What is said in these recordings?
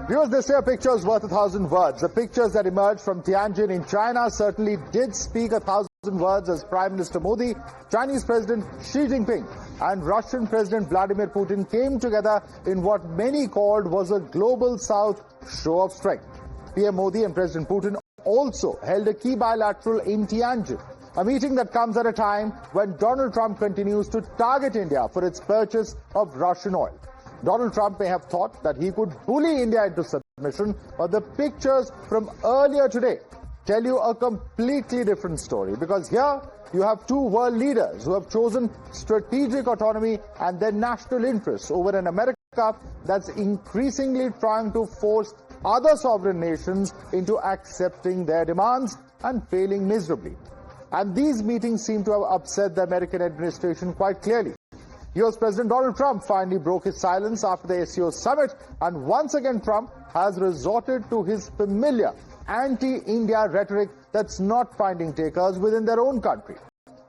Viewers, they say a picture is worth 1,000 words. The pictures that emerged from Tianjin in China certainly did speak 1,000 words as Prime Minister Modi, Chinese President Xi Jinping and Russian President Vladimir Putin came together in what many called was a global South show of strength. PM Modi and President Putin also held a key bilateral in Tianjin, a meeting that comes at a time when Donald Trump continues to target India for its purchase of Russian oil. Donald Trump may have thought that he could bully India into submission, but the pictures from earlier today tell you a completely different story, because here you have two world leaders who have chosen strategic autonomy and their national interests over an America that's increasingly trying to force other sovereign nations into accepting their demands and failing miserably. And these meetings seem to have upset the American administration quite clearly. U.S. President Donald Trump finally broke his silence after the SCO Summit, and once again Trump has resorted to his familiar anti-India rhetoric that's not finding takers within their own country.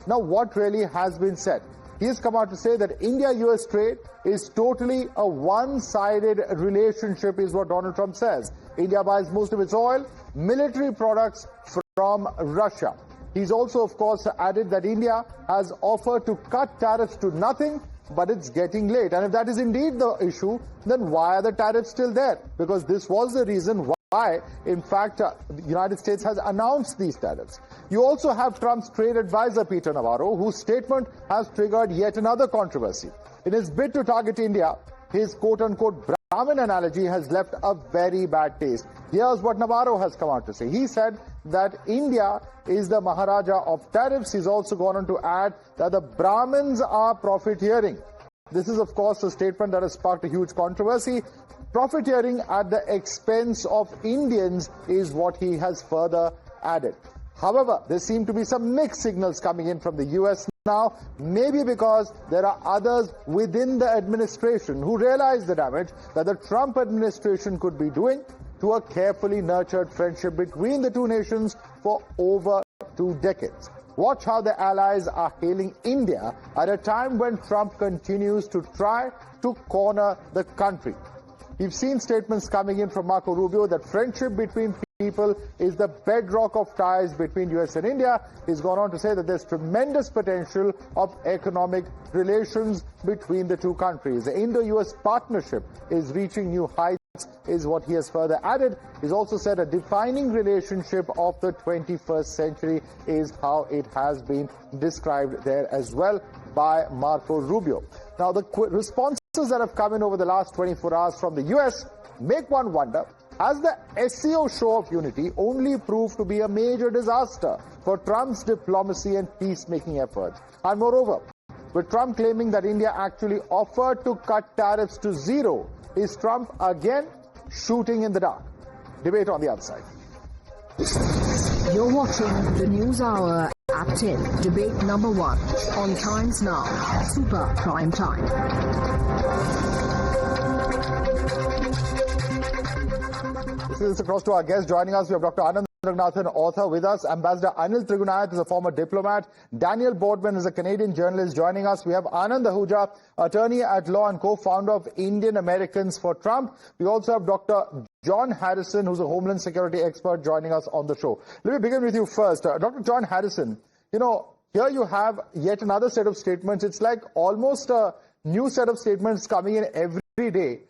Now, what really has been said? He has come out to say that India-US trade is totally a one-sided relationship, is what Donald Trump says. India buys most of its oil, military products from Russia. He's also, of course, added that India has offered to cut tariffs to nothing, but it's getting late. And if that is indeed the issue, then why are the tariffs still there? Because this was the reason why, in fact, the United States has announced these tariffs. You also have Trump's trade advisor, Peter Navarro, whose statement has triggered yet another controversy. In his bid to target India, his quote-unquote Brahmin analogy has left a very bad taste. Here's what Navarro has come out to say. He said that India is the Maharaja of tariffs. He's also gone on to add that the Brahmins are profiteering. This is, of course, a statement that has sparked a huge controversy. Profiteering at the expense of Indians is what he has further added. However, there seem to be some mixed signals coming in from the U.S. now, maybe because there are others within the administration who realize the damage that the Trump administration could be doing to a carefully nurtured friendship between the two nations for over 2 decades. Watch how the allies are hailing India at a time when Trump continues to try to corner the country. We've seen statements coming in from Marco Rubio that friendship between people is the bedrock of ties between US and India. He's gone on to say that there's tremendous potential of economic relations between the two countries. The Indo-US partnership is reaching new heights, is what he has further added. He's also said a defining relationship of the 21st century is how it has been described there as well by Marco Rubio. Now, the responses that have come in over the last 24 hours from the US make one wonder, has the SCO show of unity only proved to be a major disaster for Trump's diplomacy and peacemaking efforts? And moreover, with Trump claiming that India actually offered to cut tariffs to zero, is Trump again shooting in the dark? Debate on the other side. You're watching the News Hour at 10, debate number 1 on Times Now, Super Prime Time. This is across to our guest. Joining us, we have Dr. Anand Raghunathan, author, with us. Ambassador Anil Trigunath is a former diplomat. Daniel Boardman is a Canadian journalist joining us. We have Anand Ahuja, attorney at law and co-founder of Indian Americans for Trump. We also have Dr. John Harrison, who's a Homeland Security expert, joining us on the show. Let me begin with you first. Dr. John Harrison, you know, here you have yet another set of statements. It's like almost a new set of statements coming in every day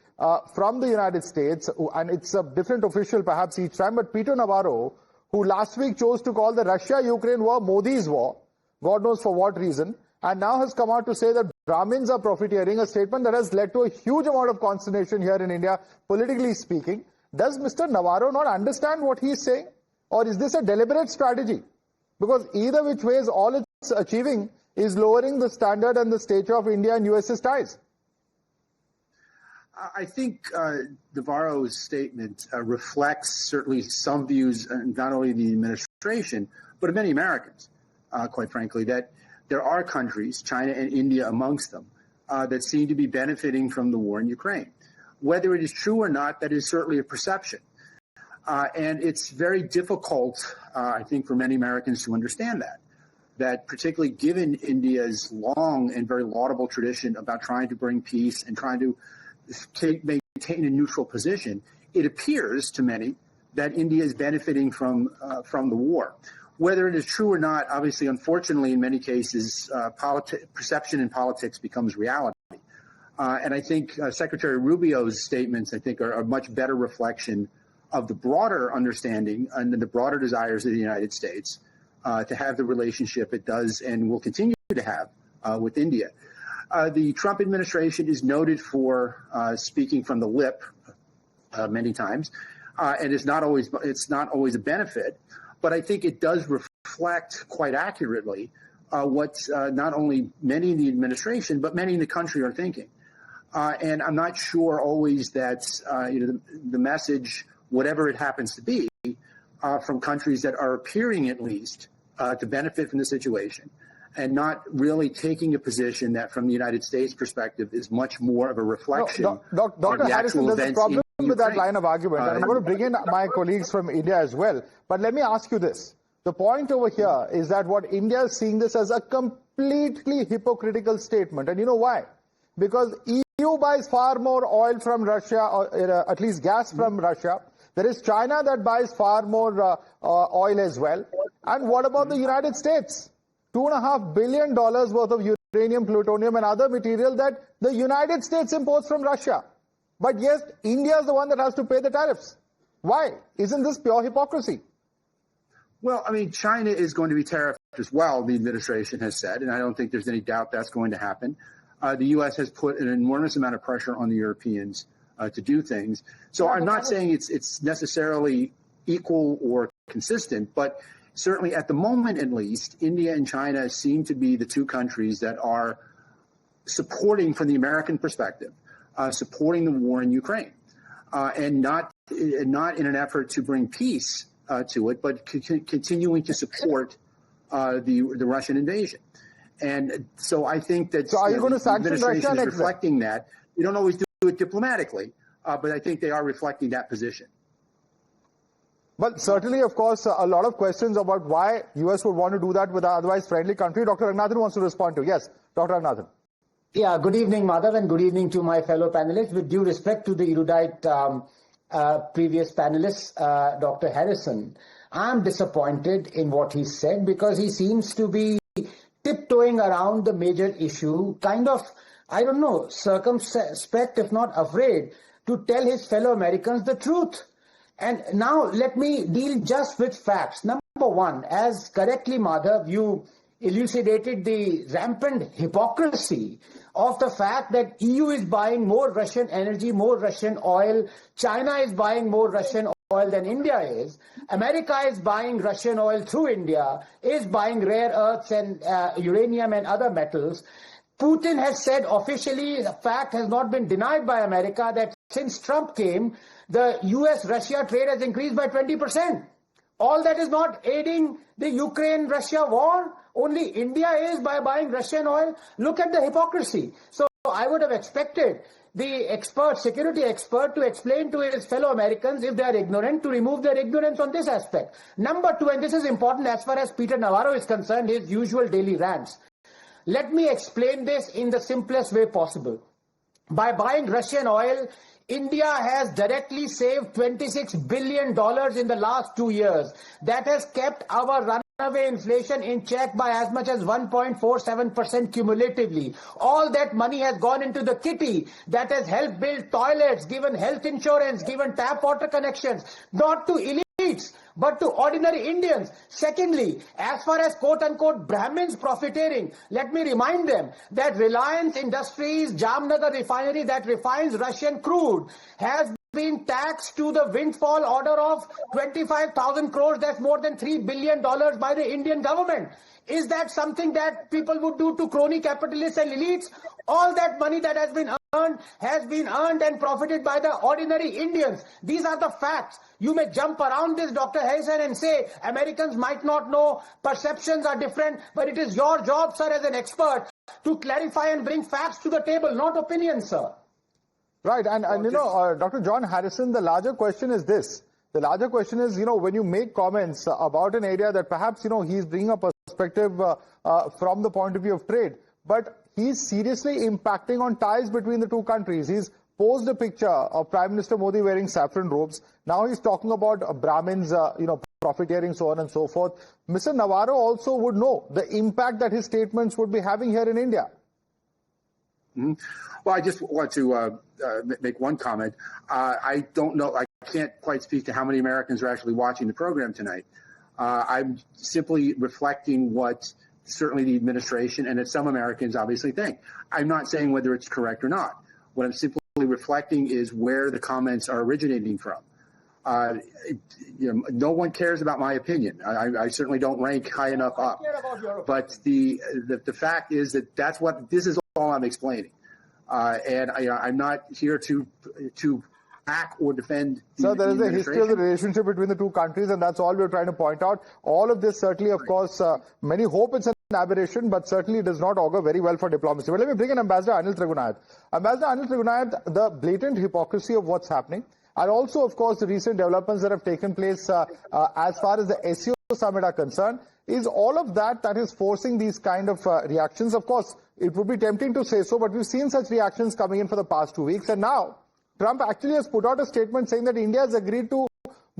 from the United States, and it's a different official perhaps each time. But Peter Navarro, who last week chose to call the Russia-Ukraine war Modi's war, God knows for what reason, and now has come out to say that Brahmins are profiteering, a statement that has led to a huge amount of consternation here in India, politically speaking. Does Mr. Navarro not understand what he's saying? Or is this a deliberate strategy? Because either which ways, all it's achieving is lowering the standard and the stature of India and US's ties. I think Navarro's statement reflects certainly some views, not only of the administration, but of many Americans, quite frankly, that there are countries, China and India amongst them, that seem to be benefiting from the war in Ukraine. Whether it is true or not, that is certainly a perception. And it's very difficult, I think, for many Americans to understand that particularly given India's long and very laudable tradition about trying to bring peace and trying to maintain a neutral position, it appears to many that India is benefiting from the war. Whether it is true or not, obviously, unfortunately, in many cases, perception in politics becomes reality. And I think Secretary Rubio's statements, I think, are a much better reflection of the broader understanding and the broader desires of the United States to have the relationship it does and will continue to have with India. The Trump administration is noted for speaking from the lip many times, and it's not always a benefit. But I think it does reflect quite accurately what not only many in the administration, but many in the country are thinking. And I'm not sure always that the message, whatever it happens to be, from countries that are appearing at least to benefit from the situation, and not really taking a position that, from the United States perspective, is much more of a reflection of the actual events in Ukraine. With that line of argument, and I'm going to bring in my colleagues from India as well. But let me ask you this. The point over here is that what India is seeing this as a completely hypocritical statement. And you know why? Because EU buys far more oil from Russia, or at least gas from Russia. There is China that buys far more oil as well. And what about the United States? $2.5 billion worth of uranium, plutonium, and other material that the United States imports from Russia. But yes, India is the one that has to pay the tariffs. Why? Isn't this pure hypocrisy? Well, I mean, China is going to be tariffed as well, the administration has said, and I don't think there's any doubt that's going to happen. The U.S. has put an enormous amount of pressure on the Europeans to do things. So I'm not saying it's necessarily equal or consistent, but certainly at the moment, at least, India and China seem to be the two countries that are supporting, from the American perspective, supporting the war in Ukraine, and not in an effort to bring peace to it, but continuing to support the Russian invasion. And so I think that so are you going to the sanction administration Russia is reflecting that. You don't always do it diplomatically, but I think they are reflecting that position. But certainly, of course, a lot of questions about why U.S. would want to do that with an otherwise friendly country. Dr. Ranganathan wants to respond to. Yes, Dr. Ranganathan. Yeah, good evening, Madhav, and good evening to my fellow panelists. With due respect to the erudite previous panelist, Dr. Harrison, I'm disappointed in what he said because he seems to be tiptoeing around the major issue, kind of, I don't know, circumspect, if not afraid, to tell his fellow Americans the truth. And now let me deal just with facts. Number one, as correctly, Madhav, you elucidated the rampant hypocrisy of the fact that EU is buying more Russian energy, more Russian oil. China is buying more Russian oil than India is. America is buying Russian oil through India, is buying rare earths and uranium and other metals. Putin has said officially, the fact has not been denied by America, that since Trump came, the U.S.-Russia trade has increased by 20%. All that is not aiding the Ukraine-Russia war. Only India is by buying Russian oil. Look at the hypocrisy. So I would have expected the expert, security expert, to explain to his fellow Americans, if they are ignorant, to remove their ignorance on this aspect. Number two, and this is important as far as Peter Navarro is concerned, his usual daily rants. Let me explain this in the simplest way possible. By buying Russian oil, India has directly saved $26 billion in the last 2 years. That has kept our runaway inflation in check by as much as 1.47% cumulatively. All that money has gone into the kitty that has helped build toilets, given health insurance, given tap water connections, not to elites, but to ordinary Indians. Secondly, as far as quote-unquote Brahmins profiteering, let me remind them that Reliance Industries, Jamnagar refinery that refines Russian crude, has been taxed to the windfall order of 25,000 crores. That's more than $3 billion by the Indian government. Is that something that people would do to crony capitalists and elites? All that money that has been earned and profited by the ordinary Indians. These are the facts. You may jump around this, Dr. Harrison, and say Americans might not know, perceptions are different, but it is your job, sir, as an expert, to clarify and bring facts to the table, not opinions, sir. Right, and you know, Dr. John Harrison, the larger question is this. The larger question is, you know, when you make comments about an area that perhaps, you know, he's bringing a perspective from the point of view of trade, but he's seriously impacting on ties between the two countries. He's posed a picture of Prime Minister Modi wearing saffron robes. Now he's talking about Brahmins, profiteering, so on and so forth. Mr. Navarro also would know the impact that his statements would be having here in India. Mm-hmm. Well, I just want to make one comment. I don't know. I can't quite speak to how many Americans are actually watching the program tonight. I'm simply reflecting what certainly the administration and some Americans obviously think. I'm not saying whether it's correct or not. What I'm simply reflecting is where the comments are originating from. No one cares about my opinion. I certainly don't rank high enough up. But the fact is that this is all I'm explaining. And I'm not here to back or defend So there is a history of the relationship between the two countries, and that's all we're trying to point out. All of this certainly, of course, many hope it's an aberration, but certainly does not augur very well for diplomacy. But let me bring in Ambassador Anil Trigunath. Ambassador Anil Trigunath, the blatant hypocrisy of what's happening, and also, of course, the recent developments that have taken place as far as the SCO Summit are concerned, is all of that is forcing these kind of reactions. Of course, it would be tempting to say so, but we've seen such reactions coming in for the past 2 weeks, and now Trump actually has put out a statement saying that India has agreed to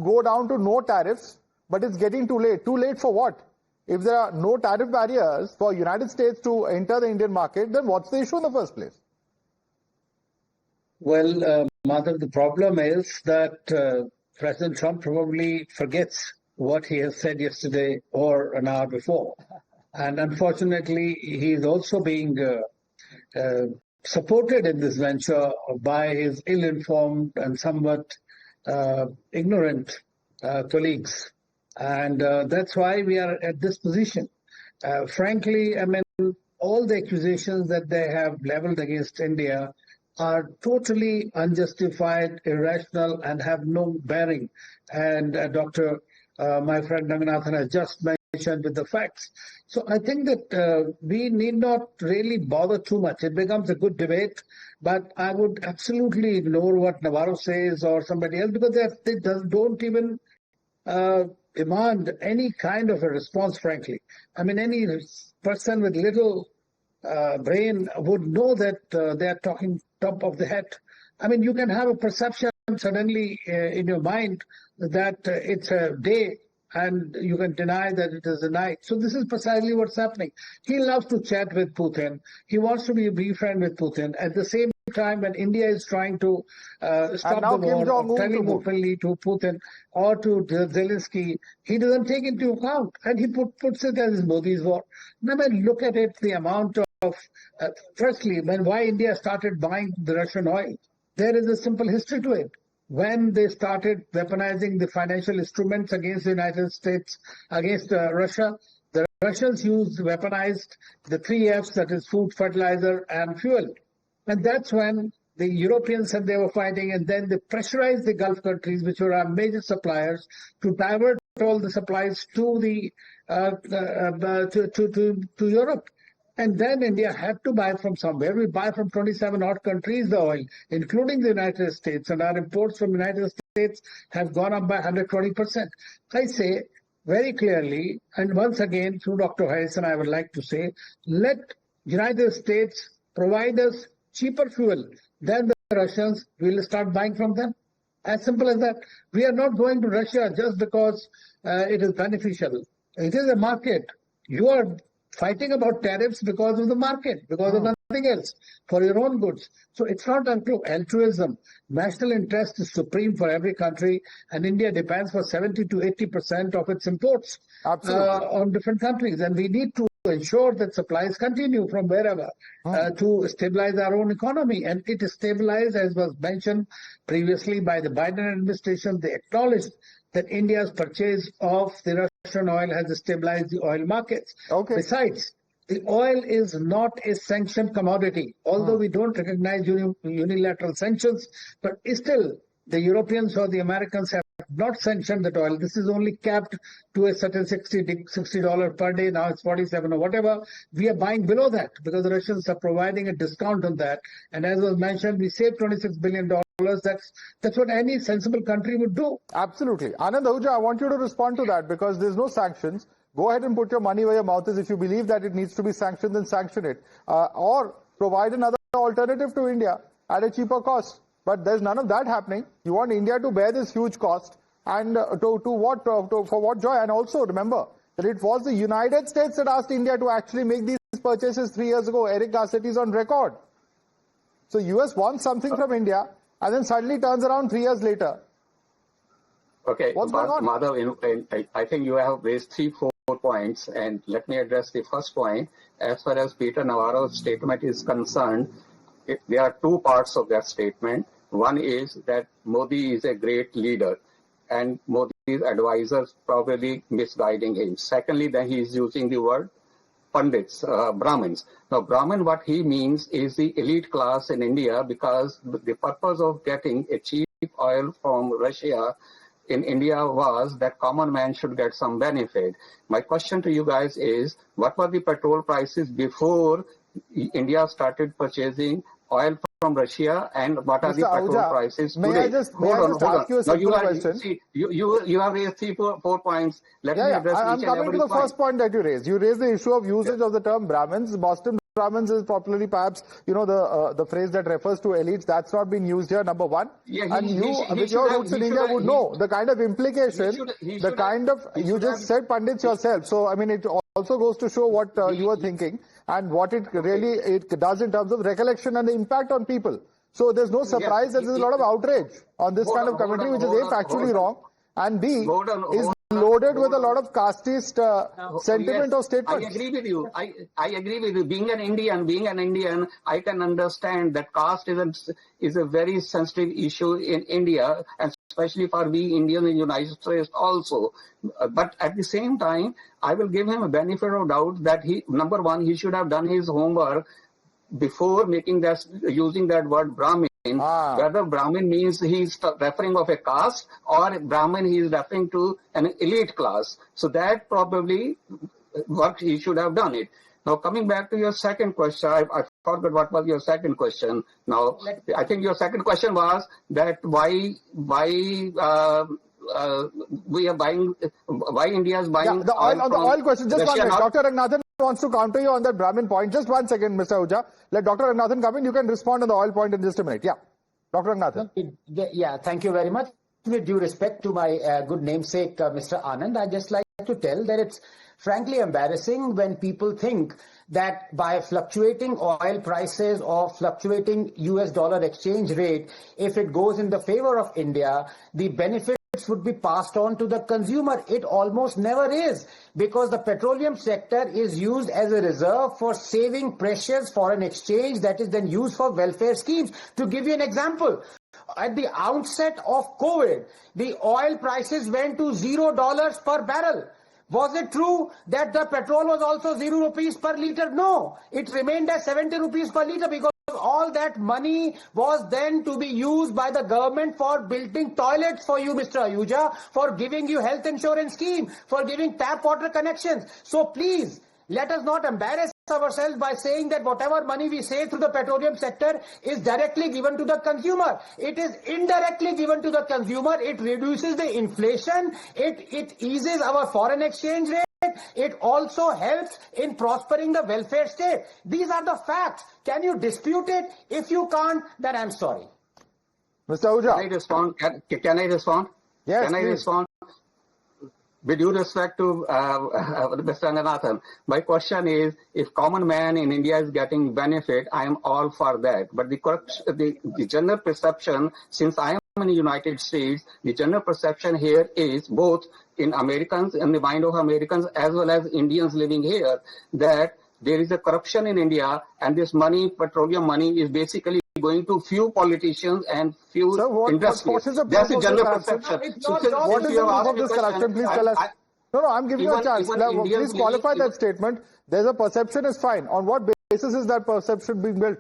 go down to no tariffs, but it's getting too late. Too late for what? If there are no tariff barriers for United States to enter the Indian market, then what's the issue in the first place? Well, Madhav, the problem is that President Trump probably forgets what he has said yesterday or an hour before. And unfortunately, he is also being supported in this venture by his ill-informed and somewhat ignorant colleagues. And that's why we are at this position. Frankly, I mean, all the accusations that they have leveled against India are totally unjustified, irrational, and have no bearing. And my friend Ranganathan has just mentioned with the facts. So I think that we need not really bother too much. It becomes a good debate, but I would absolutely ignore what Navarro says or somebody else, because they don't even demand any kind of a response, frankly. I mean, any person with little brain would know that they are talking top of the head. I mean, you can have a perception suddenly in your mind that it's a day, and you can deny that it is a night. So this is precisely what's happening. He loves to chat with Putin. He wants to be a befriend with Putin. At the same time, when India is trying to stop the war, or telling openly to Putin or to Zelensky, he doesn't take into account. And he puts it as Modi's war. Now, when look at it, the amount of, firstly, why India started buying the Russian oil, there is a simple history to it. When they started weaponizing the financial instruments against the United States, against Russia, the Russians weaponized the 3 Fs, that is food, fertilizer, and fuel. And that's when the Europeans said they were fighting, and then they pressurized the Gulf countries, which were our major suppliers, to divert all the supplies to to Europe. And then India had to buy from somewhere. We buy from 27 odd countries the oil, including the United States, and our imports from the United States have gone up by 120%. I say very clearly, and once again through Dr. Harrison, I would like to say, let United States provide us cheaper fuel than the Russians. We'll start buying from them. As simple as that. We are not going to Russia just because it is beneficial. It is a market. You are fighting about tariffs because of the market, because of nothing else, for your own goods. So it's not altruism. National interest is supreme for every country, and India depends for 70 to 80% of its imports on different countries. And we need to ensure that supplies continue from wherever to stabilize our own economy. And it is stabilized, as was mentioned previously by the Biden administration. They acknowledged that India's purchase of the Russian oil has stabilized the oil markets. Besides, the oil is not a sanctioned commodity, although we don't recognize unilateral sanctions, but still the Europeans or the Americans have not sanctioned that oil. This is only capped to a certain $60 per day. Now it's 47 or whatever. We are buying below that because the Russians are providing a discount on that. And as was mentioned, we saved $26 billion. That's what any sensible country would do. Absolutely. Anand Ahuja, I want you to respond to that because there's no sanctions. Go ahead and put your money where your mouth is. If you believe that it needs to be sanctioned, then sanction it. Or provide another alternative to India at a cheaper cost. But there's none of that happening. You want India to bear this huge cost, and for what joy? And also remember that it was the United States that asked India to actually make these purchases 3 years ago. Eric Garcetti is on record. So US wants something from India and then suddenly turns around 3 years later. Okay, what's going on? Madhav, I think you have raised 4 points, and let me address the first point. As far as Peter Navarro's statement is concerned, there are 2 parts of that statement. One is that Modi is a great leader, and Modi's advisors probably misguiding him. Secondly, that he is using the word Pandits, Brahmins. Now, Brahmin, what he means is the elite class in India, because the purpose of getting a cheap oil from Russia in India was that common man should get some benefit. My question to you guys is, what were the petrol prices before India started purchasing oil from Russia, and what are the petrol prices today? May I just ask you a simple question? See, you have raised 4 points. Let me address I'm coming to the first point that you raised. You raised the issue of usage of the term Brahmins. Boston Brahmins is popularly perhaps, the phrase that refers to elites. That's not been used here, number one. And you, with your roots in India, would know the kind of implication, you just said Pandits yourself. So, I mean, it also goes to show what you were thinking and what it does in terms of recollection and the impact on people. So there's no surprise that there's a lot of outrage on this kind of commentary, which is A, factually wrong, and B, is loaded with a lot of casteist sentiment or statements. I agree with you. I agree with you. Being an Indian, I can understand that caste is a very sensitive issue in India, and especially for we Indians in the United States also. But at the same time, I will give him a benefit of doubt that number one, he should have done his homework before using that word Brahmin. Whether Brahmin means he's referring of a caste, or Brahmin he is referring to an elite class. So that probably what he should have done it. Now, coming back to your second question, I forgot what was your second question. Now, I think your second question was that why India is buying the oil question. Just 1 minute. Dr. Ranganathan wants to counter you on that Brahmin point. Just 1 second, Mr. Ahuja. Let Dr. Ranganathan come in. You can respond on the oil point in just a minute. Yeah. Dr. Ranganathan. Yeah, thank you very much. With due respect to my good namesake, Mr. Anand, I'd just like to tell that it's frankly embarrassing when people think that by fluctuating oil prices or fluctuating US dollar exchange rate, if it goes in the favor of India, the benefits would be passed on to the consumer. It almost never is, because the petroleum sector is used as a reserve for saving precious foreign exchange that is then used for welfare schemes. To give you an example, at the outset of COVID, the oil prices went to $0 per barrel. Was it true that the petrol was also 0 rupees per litre? No, it remained at 70 rupees per litre, because all that money was then to be used by the government for building toilets for you, Mr. Ahuja, for giving you health insurance scheme, for giving tap water connections. So please, let us not embarrass ourselves by saying that whatever money we save through the petroleum sector is directly given to the consumer. It is indirectly given to the consumer. It reduces the inflation. It eases our foreign exchange rate. It also helps in prospering the welfare state. These are the facts. Can you dispute it? If you can't, then I'm sorry. Mr. Ahuja. Can I respond? Can I respond? Yes, Can I please. respond? With due respect to Mr. Ranganathan, my question is, if common man in India is getting benefit, I am all for that. But the general perception, since I am in the United States, the general perception here is, both in Americans, in the mind of Americans as well as Indians living here, that there is a corruption in India, and this money, petroleum money, is basically going to few politicians and few industries. That's the general perception. What is the proof of this corruption? Please tell us. No, I'm giving you a chance. Please qualify that statement. There's a perception is fine. On what basis is that perception being built?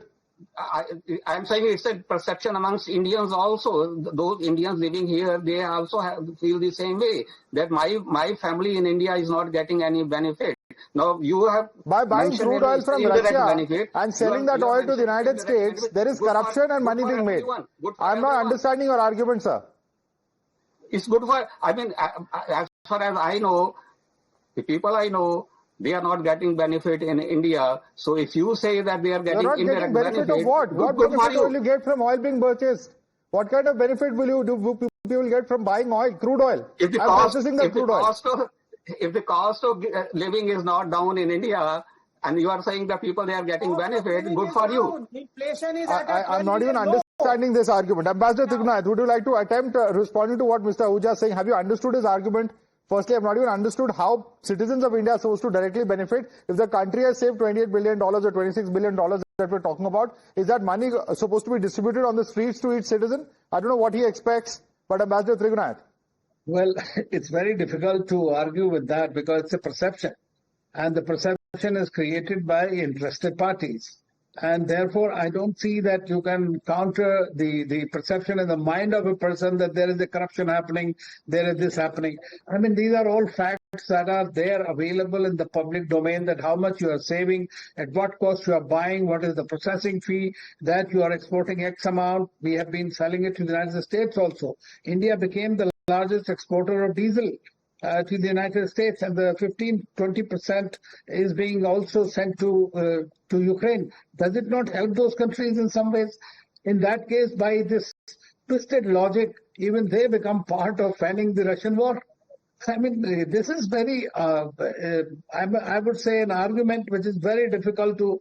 I'm saying it's a perception amongst Indians also. Those Indians living here, they also feel the same way, that my family in India is not getting any benefit. Now, you have by buying crude oil from Russia and selling that oil to the United States, there is corruption and money being made. I'm not understanding your argument, sir. It's good for, as far as I know, the people I know, they are not getting benefit in India. So if you say that they are getting indirect benefit of what? What benefit will you get from oil being purchased? What kind of benefit will people get from buying oil, crude oil, if the and cost, processing the crude oil? If the cost of living is not down in India, and you are saying that people they are getting benefit, good for you. Inflation is I'm not even understanding this argument. Ambassador Trignath, would you like to attempt responding to what Mr. Ahuja is saying? Have you understood his argument? Firstly, I've not even understood how citizens of India are supposed to directly benefit. If the country has saved $28 billion or $26 billion that we're talking about, is that money supposed to be distributed on the streets to each citizen? I don't know what he expects, but Ambassador Trignath. Well, it's very difficult to argue with that because it's a perception. And the perception is created by interested parties. And therefore, I don't see that you can counter the perception in the mind of a person that there is a corruption happening, there is this happening. I mean, these are all facts that are there available in the public domain, that how much you are saving, at what cost you are buying, what is the processing fee, that you are exporting X amount. We have been selling it to the United States also. India became the largest exporter of diesel to the United States, and the 15-20% is being also sent to Ukraine. Does it not help those countries in some ways? In that case, by this twisted logic, even they become part of fanning the Russian war. I mean, this is very, I would say, an argument which is very difficult to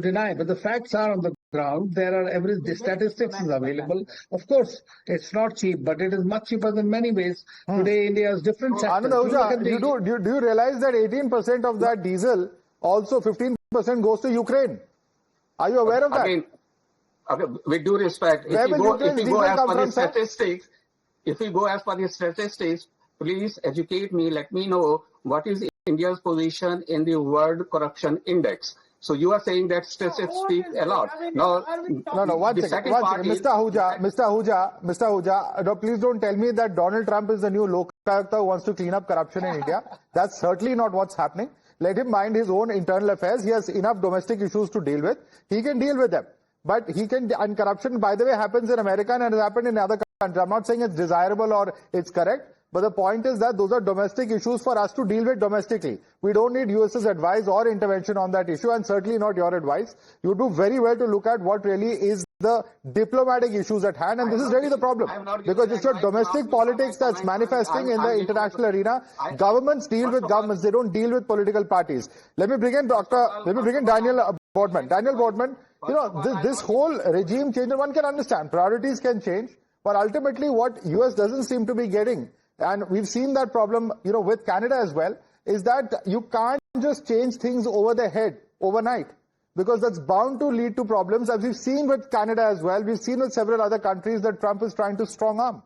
deny. But the facts are on the ground. There are the statistics is available. Of course, it's not cheap, but it is much cheaper than many ways. Today, India has different sectors. Anand Ahuja, do you realize that 18% of that diesel, also 15% goes to Ukraine? Are you aware of that? Again, with due respect, if we go as per the statistics, please educate me, let me know what is India's position in the World Corruption Index. So you are saying that statistics speak a lot. No, one second. Mr. Ahuja, no, please don't tell me that Donald Trump is the new Lokayukta who wants to clean up corruption in India. That's certainly not what's happening. Let him mind his own internal affairs. He has enough domestic issues to deal with. He can deal with them. But and corruption, by the way, happens in America and has happened in other countries. I'm not saying it's desirable or it's correct. But the point is that those are domestic issues for us to deal with domestically. We don't need US's advice or intervention on that issue, and certainly not your advice. You do very well to look at what really is the diplomatic issues at hand, and this is really the problem. Because it's your domestic politics that's manifesting in the international arena. Governments deal with governments. They don't deal with political parties. Let me bring in Daniel Boardman. Daniel Boardman, this whole regime change, one can understand. Priorities can change, but ultimately what US doesn't seem to be getting, and we've seen that problem, with Canada as well, is that you can't just change things over the head overnight, because that's bound to lead to problems, as we've seen with Canada as well. We've seen with several other countries that Trump is trying to strong arm.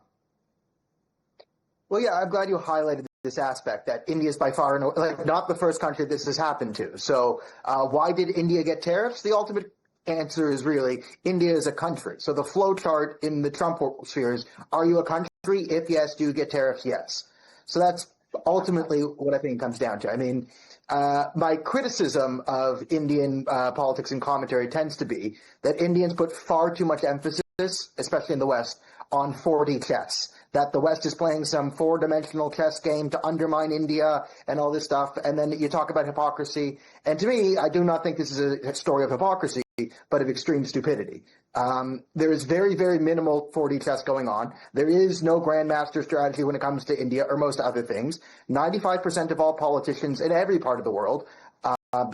Well, yeah, I'm glad you highlighted this aspect, that India is by far not the first country this has happened to. So why did India get tariffs? The ultimate answer is really India is a country. So the flow chart in the Trump sphere is, are you a country? If yes, do you get tariffs? Yes. So that's ultimately what I think it comes down to. I mean, my criticism of Indian politics and commentary tends to be that Indians put far too much emphasis, especially in the West, on 4D chess. That the West is playing some four-dimensional chess game to undermine India and all this stuff. And then you talk about hypocrisy. And to me, I do not think this is a story of hypocrisy, but of extreme stupidity. There is very, very minimal 4D chess going on. There is no grandmaster strategy when it comes to India or most other things. 95% of all politicians in every part of the world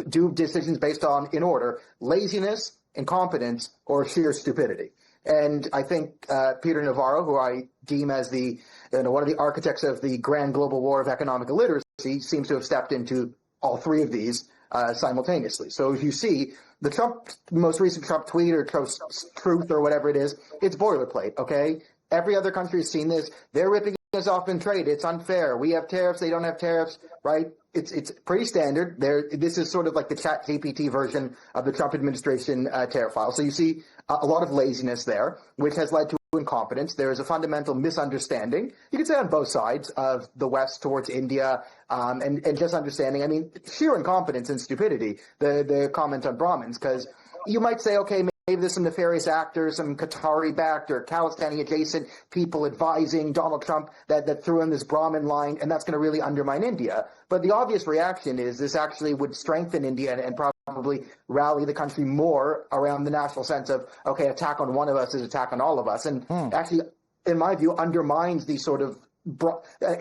do decisions based on, in order, laziness, incompetence, or sheer stupidity. And I think Peter Navarro, who I deem as one of the architects of the grand global war of economic illiteracy, seems to have stepped into all three of these simultaneously. So if you see the most recent Trump tweet or truth or whatever it is, it's boilerplate, okay? Every other country has seen this. They're ripping us off in trade. It's unfair. We have tariffs. They don't have tariffs, right? It's pretty standard. This is sort of like the ChatGPT version of the Trump administration tariff file. So you see a lot of laziness there, which has led to incompetence. There is a fundamental misunderstanding, you could say, on both sides of the West towards India, and just understanding, I mean, sheer incompetence and stupidity, the comment on Brahmins, because you might say, okay, maybe there's some nefarious actors, some Qatari-backed or Khalistani-adjacent people advising Donald Trump that threw in this Brahmin line, and that's going to really undermine India. But the obvious reaction is this actually would strengthen India and probably probably rally the country more around the national sense of, okay, attack on one of us is attack on all of us. And actually, in my view, undermines the sort of,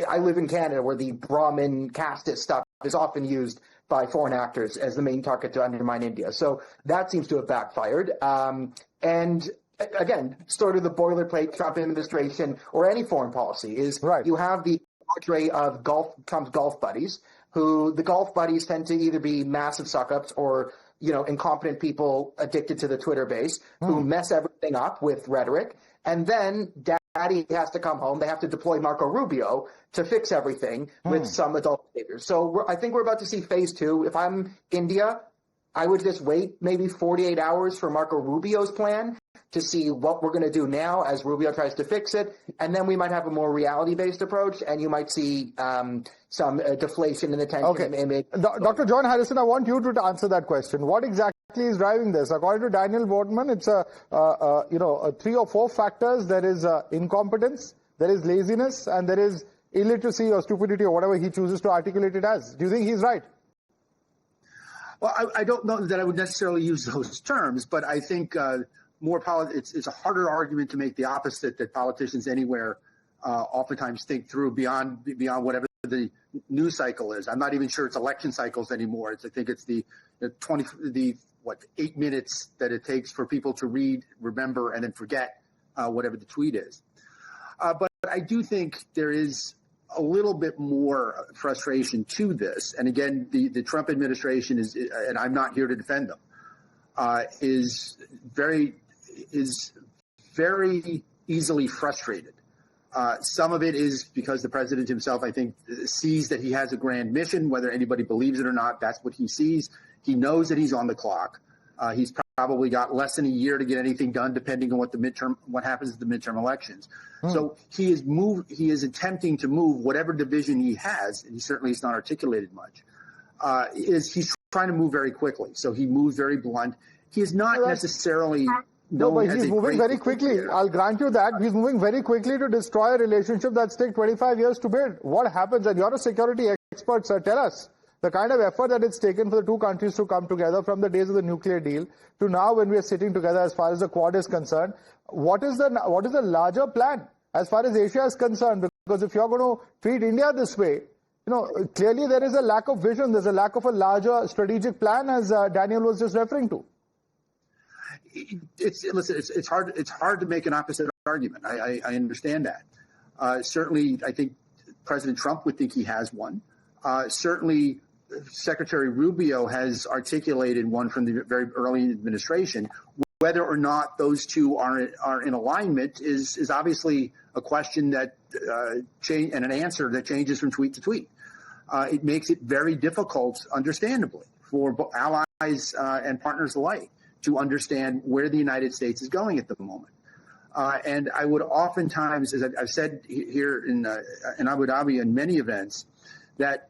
I live in Canada where the Brahmin casteist stuff is often used by foreign actors as the main target to undermine India. So that seems to have backfired. And again, sort of the boilerplate Trump administration or any foreign policy is you have the cadre of Trump's golf buddies, who the golf buddies tend to either be massive suck-ups or, incompetent people addicted to the Twitter base who mess everything up with rhetoric. And then Daddy has to come home. They have to deploy Marco Rubio to fix everything with some adult behavior. So I think we're about to see phase two. If I'm India, I would just wait maybe 48 hours for Marco Rubio's plan to see what we're going to do now as Rubio tries to fix it. And then we might have a more reality-based approach, and you might see some deflation in the tension. Okay. Dr. John Harrison, I want you to answer that question. What exactly is driving this? According to Daniel Boardman, it's 3 or 4 factors. There is incompetence, there is laziness, and there is illiteracy or stupidity or whatever he chooses to articulate it as. Do you think he's right? Well, I don't know that I would necessarily use those terms, but I think it's a harder argument to make the opposite, that politicians anywhere oftentimes think through beyond whatever the news cycle is. I'm not even sure it's election cycles anymore. I think it's the 8 minutes that it takes for people to read, remember, and then forget whatever the tweet is. But I do think there is a little bit more frustration to this. And again, the Trump administration is, and I'm not here to defend them, is very easily frustrated. Some of it is because the president himself, I think, sees that he has a grand mission. Whether anybody believes it or not, that's what he sees. He knows that he's on the clock. He's probably got less than a year to get anything done, depending on what happens at the midterm elections. So he is attempting to move whatever division he has, and he certainly has not articulated much. He's trying to move very quickly. So he moves very blunt. He is not necessarily. No, but he's moving very quickly. I'll grant you that. He's moving very quickly to destroy a relationship that's taken 25 years to build. What happens? And you're a security expert, sir. Tell us the kind of effort that it's taken for the two countries to come together from the days of the nuclear deal to now when we are sitting together as far as the Quad is concerned. What is the larger plan as far as Asia is concerned? Because if you're going to treat India this way, clearly there is a lack of vision. There's a lack of a larger strategic plan, as Daniel was just referring to. It's hard to make an opposite argument. I understand that. Certainly, I think President Trump would think he has one. Certainly, Secretary Rubio has articulated one from the very early administration. Whether or not those two are in alignment is obviously a question that change and an answer that changes from tweet to tweet. It makes it very difficult, understandably, for allies and partners alike to understand where the United States is going at the moment. And I would oftentimes, as I've said here in Abu Dhabi in many events, that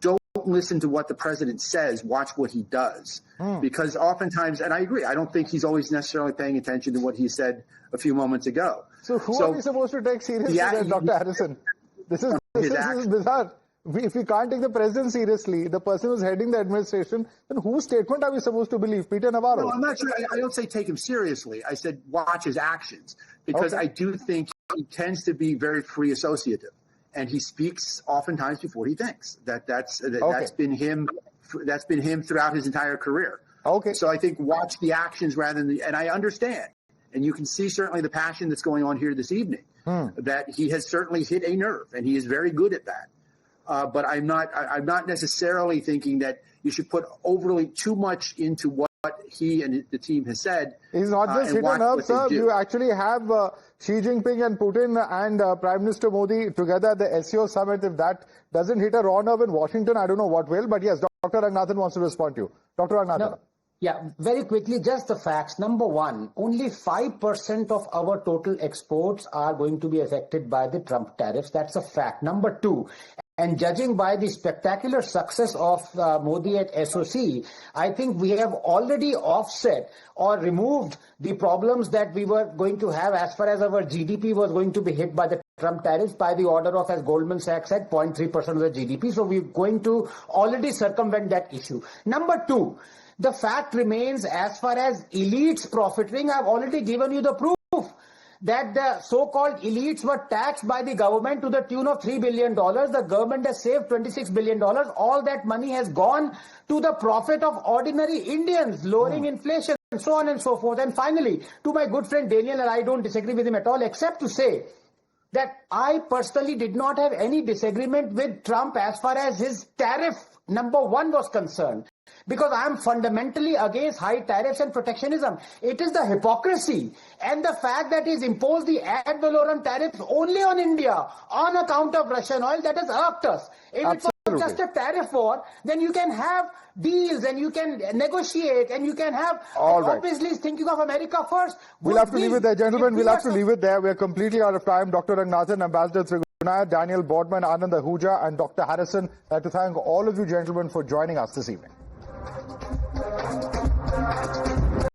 don't listen to what the president says, watch what he does. Because oftentimes, and I agree, I don't think he's always necessarily paying attention to what he said a few moments ago. So who are we supposed to take seriously, Dr. Harrison? This is bizarre. If we can't take the president seriously, the person who's heading the administration, then whose statement are we supposed to believe? Peter Navarro? No, I'm not sure. I don't say take him seriously. I said watch his actions, because I do think he tends to be very free associative, and he speaks oftentimes before he thinks. That's been him. That's been him throughout his entire career. Okay. So I think watch the actions rather than and I understand, and you can see certainly the passion that's going on here this evening. That he has certainly hit a nerve, and he is very good at that. But I'm not necessarily thinking that you should put overly too much into what he and the team has said. He's not just hit a nerve, sir. You actually have Xi Jinping and Putin and Prime Minister Modi together at the SCO Summit. If that doesn't hit a raw nerve in Washington, I don't know what will. But yes, Dr. Ranganathan wants to respond to you. Dr. Ranganathan. No. Yeah, very quickly, just the facts. Number one, only 5% of our total exports are going to be affected by the Trump tariffs. That's a fact. Number two, and judging by the spectacular success of Modi at SOC, I think we have already offset or removed the problems that we were going to have as far as our GDP was going to be hit by the Trump tariffs by the order of, as Goldman Sachs said, 0.3% of the GDP. So we're going to already circumvent that issue. Number two, The fact remains, as far as elites profiteering, I've already given you the proof that the so-called elites were taxed by the government to the tune of $3 billion. The government has saved $26 billion. All that money has gone to the profit of ordinary Indians, lowering inflation, and so on and so forth. And finally, to my good friend Daniel, and I don't disagree with him at all, except to say that I personally did not have any disagreement with Trump as far as his tariff number one was concerned, because I am fundamentally against high tariffs and protectionism. It is the hypocrisy and the fact that he's imposed the ad valorem tariffs only on India on account of Russian oil that has irked us. If it was just a tariff war, then you can have deals and you can negotiate and you can have, obviously he's thinking of America first. We'll have to leave it there, gentlemen. We'll have to leave it there. We're completely out of time. Dr. Ranganathan, Ambassador Trigunaya, Daniel Boardman, Anand Ahuja, and Dr. Harrison. I'd like to thank all of you gentlemen for joining us this evening.